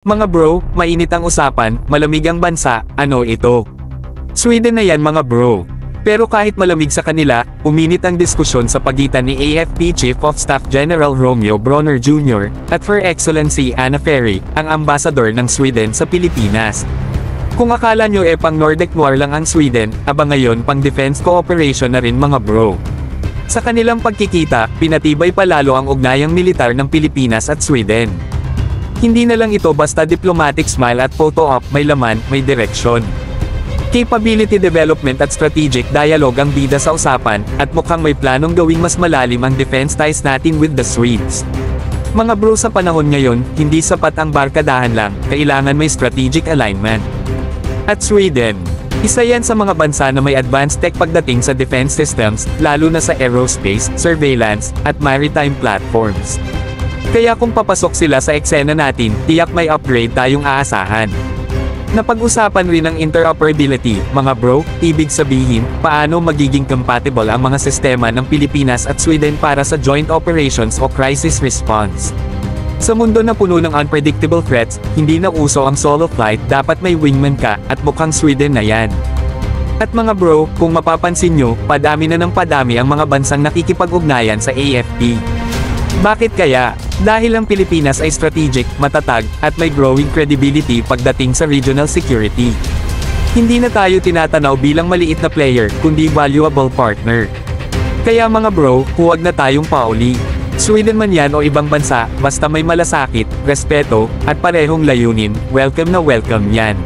Mga bro, mainit ang usapan, malamig ang bansa, ano ito? Sweden na yan mga bro. Pero kahit malamig sa kanila, uminit ang diskusyon sa pagitan ni AFP Chief of Staff General Romeo Bronner Jr. at Her Excellency Anna Ferry, ang ambasador ng Sweden sa Pilipinas. Kung akala nyo pang Nordic War lang ang Sweden, aba ngayon pang defense cooperation na rin mga bro. Sa kanilang pagkikita, pinatibay pa lalo ang ugnayang militar ng Pilipinas at Sweden. Hindi na lang ito basta diplomatic smile at photo op, may laman, may direksyon. Capability development at strategic dialogue ang bida sa usapan, at mukhang may planong gawing mas malalim ang defense ties natin with the Swedes. Mga bro, sa panahon ngayon, hindi sapat ang barkadahan lang, kailangan may strategic alignment. At Sweden, isa yan sa mga bansa na may advanced tech pagdating sa defense systems, lalo na sa aerospace, surveillance, at maritime platforms. Kaya kung papasok sila sa eksena natin, tiyak may upgrade tayong aasahan. Napag-usapan rin ang interoperability, mga bro, ibig sabihin, paano magiging compatible ang mga sistema ng Pilipinas at Sweden para sa joint operations o crisis response. Sa mundo na puno ng unpredictable threats, hindi na uso ang solo flight, dapat may wingman ka, at mukhang Sweden na yan. At mga bro, kung mapapansin nyo, padami na ng padami ang mga bansang nakikipag-ugnayan sa AFP. Bakit kaya? Dahil ang Pilipinas ay strategic, matatag, at may growing credibility pagdating sa regional security. Hindi na tayo tinatanaw bilang maliit na player, kundi valuable partner. Kaya mga bro, huwag na tayong pauli. Sweden man yan o ibang bansa, basta may malasakit, respeto, at parehong layunin, welcome na welcome yan.